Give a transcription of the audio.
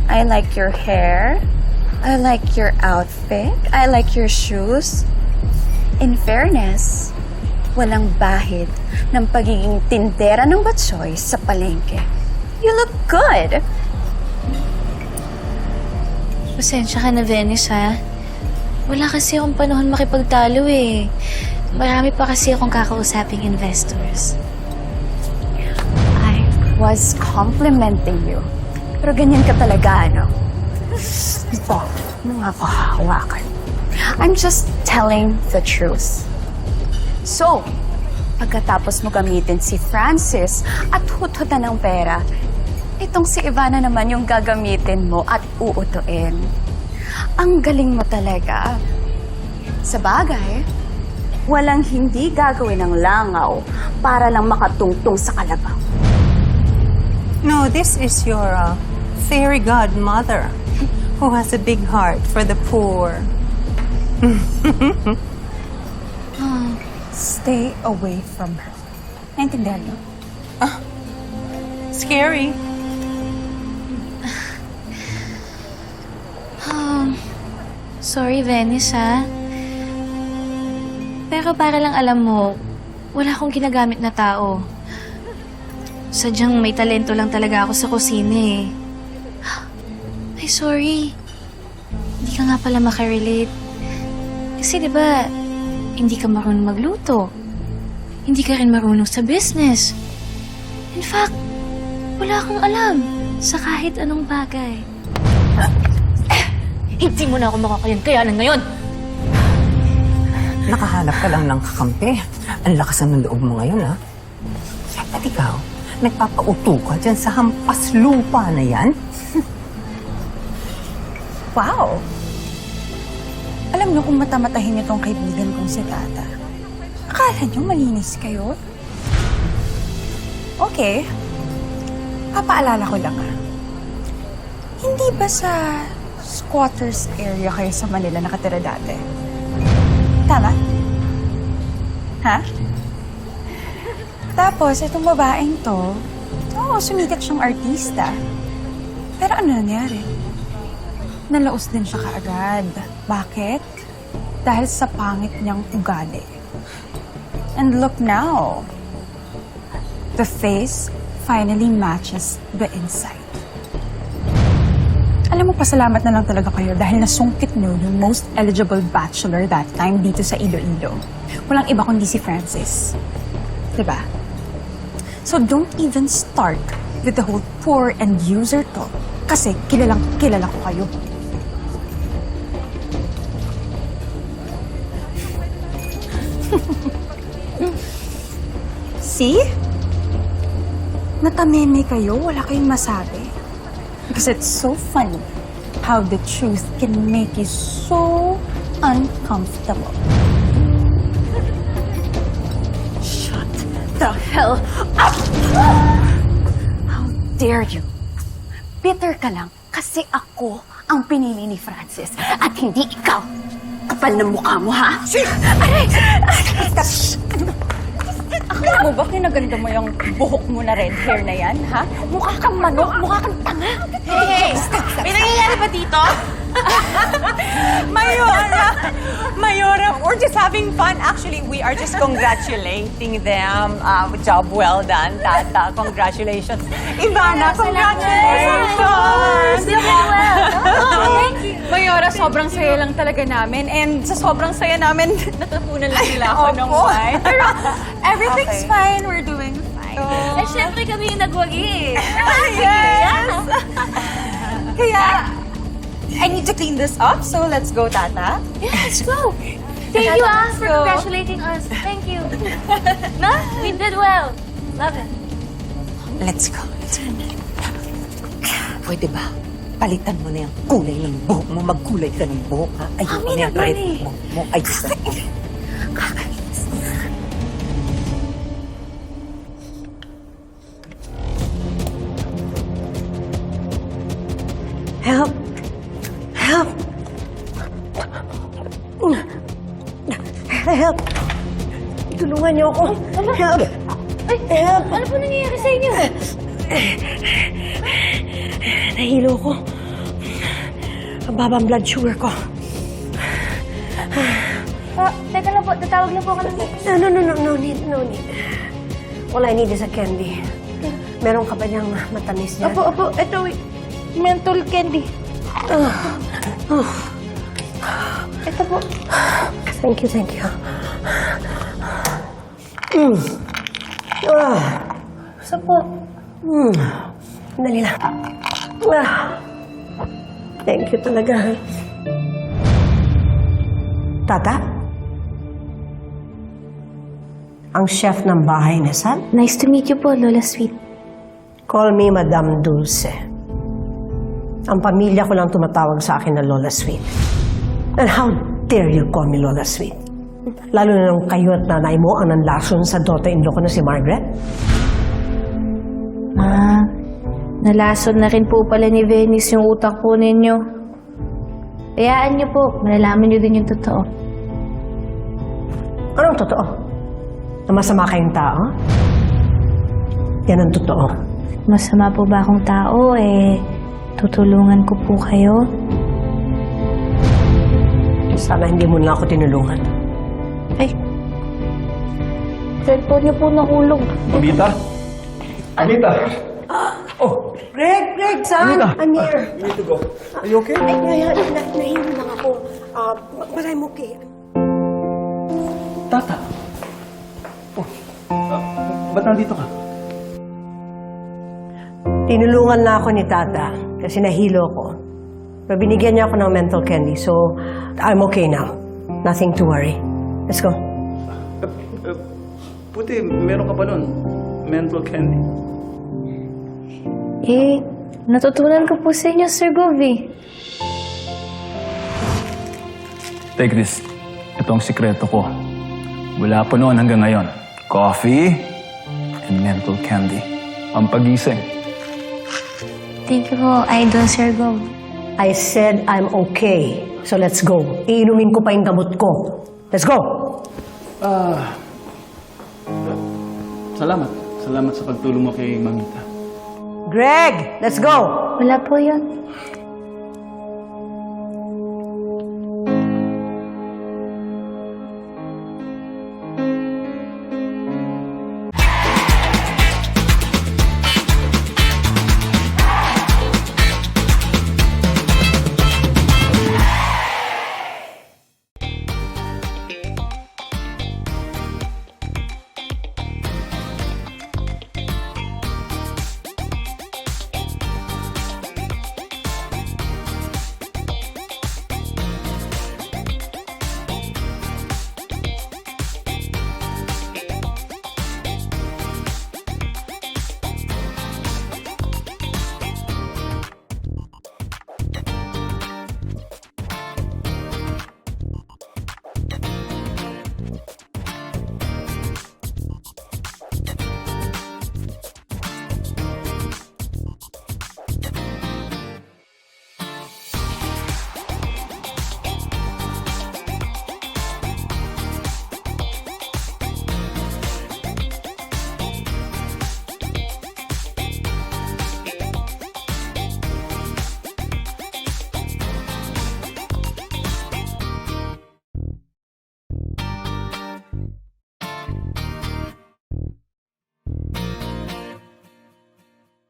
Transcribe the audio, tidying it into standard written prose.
I like your hair. I like your outfit. I like your shoes. In fairness, walang bahid ng pagiging tindera ng batsoy sa palengke. You look good. Pasensya ka na, Venice, ha? Wala kasi akong panahon makipagtalo eh. Marami pa kasi akong kakausaping investors. I was complimenting you. Pero ganyan ka talaga, ano? Ito, mga kahawakan. I'm just telling the truth. So, pagkatapos mo gamitin si Francis at hut-hutan ng pera, itong si Ivana naman yung gagamitin mo at uutuin. Ang galing mo talaga. Sa bagay, walang hindi gagawin ng langaw para lang makatungtong sa kalabaw. No, this is your fairy godmother who has a big heart for the poor. Stay away from her. Naintindihan mo? Scary. Sorry, Venice, ha? Pero para lang alam mo, wala akong ginagamit na tao. Sadyang may talento lang talaga ako sa kusina eh. Ay, sorry. Hindi ka nga pala makarelate. Kasi di ba, hindi ka marunong magluto. Hindi ka rin marunong sa business. In fact, wala akong alam sa kahit anong bagay. Hindi mo na ako makakayanan ngayon. Nakahanap ka lang ng kakampi. Ang lakas ng loob mo ngayon, ha? At ikaw, nagpapauto ka dyan sa hampas lupa na yan? Wow! Alam niyo kung matamatahin itong kaibigan kong si Tata. Akala niyo malinis kayo? Okay. Papaalala ko lang Hindi ba sa squatters area kayo sa Manila nakatira dati? Tama? Ha? Tapos, itong babaeng to, sumikat siyang artista. Pero ano nangyari? Nalaos din siya kaagad. Bakit? Dahil sa pangit niyang ugali. And look now. The face finally matches the inside. Alam mo, pasalamat na lang talaga kayo dahil nasungkit niyo yung most eligible bachelor that time dito sa Iloilo. Walang iba kundi si Francis. Diba? So don't even start with the whole poor and user talk. Kasi kilala ko kayo. See? Natameme kayo, wala kayong masabi. Because it's so funny how the truth can make you so uncomfortable. Shut the hell up! How dare you? Bitter ka lang kasi ako ang pinili ni Francis at hindi ikaw. Kapal ng mukha mo, ha? Aray! Akala mo ba kinaganda mo yung buhok mo na red hair na yan, ha? Mukha kang manok, mukha kang tanga. Hey! May nangyayari ba dito? Mayora, we're just having fun. Actually, we are just congratulating them. Job well done, Tata. Congratulations. Ivana, congratulations! You did well. Thank you. Mayora, sobrang saya lang talaga namin. And sa sobrang saya namin, natapunan lang nila ako ng wine. Pero everything's fine. We're doing fine. Eh, syempre kami yung nagwagi. Yes! Kaya, I need to clean this up. So let's go, Tata. Yeah, let's go. Thank you, for go. congratulating us. Thank you. No? We did well. Love it. Let's go. Pwede ba? Palitan mo na yung kulay ng buhok mo. Magkulay ka ng buhok, ha? Ayoko na yung red buhok mo. Ayos na. Help! Help! Help! Tulungan niyo ako. Help! Help! Ano po nangyayari sa inyo? Nahilo ko. Mababa ang blood sugar ko. Teka lang po, tatawag lang po ako ng... No need. All I need is a candy. Meron ka ba niyang matamis dyan? Opo, ito, menthol candy. Ito po. Thank you. Isa po. Dali lang. Thank you talaga. Tata? Ang chef ng bahay ni Sam? Nice to meet you po, Lola Sweet. Call me Madame Dulce. Ang pamilya ko lang tumatawag sa akin na Lola Sweet. And how dare you call me Lola Sweet? Lalo na nung kayo at nanay mo ang nanlason sa daughter-in-law ko na si Margaret. Ma, nalason na rin po pala ni Venice yung utak po ninyo. Hayaan niyo po, malalaman niyo din yung totoo. Anong totoo? Na masama kayong tao? Yan ang totoo. Masama po ba akong tao, tutulungan ko po kayo? Sana hindi mo na ako tinulungan. Ay, cellphone niyo po nahulog. Anita! Oh, Greg, saan? Anita! I'm here. You need to go. Are you okay? Nahihilo lang ako. But I'm okay. Tata! Oh, ba't nandito ka? Tinulungan na ako ni Tata kasi nahilo ko. Pero binigyan niya ako ng mental candy, so I'm okay now. Nothing to worry. Let's go. Puti, meron ka pa nun. Mental candy. Natutunan ko po sa inyo, Sir Govey. Take this. Ito ang sikreto ko. Mula po noon hanggang ngayon. Coffee and mental candy. Ang pagising. Thank you po, Idol Sir Gov. I said I'm okay. So let's go. Iinumin ko pa yung gamot ko. Let's go! Salamat. Salamat sa pagtulong mo kay Mamita. Greg, let's go! Wala po yun.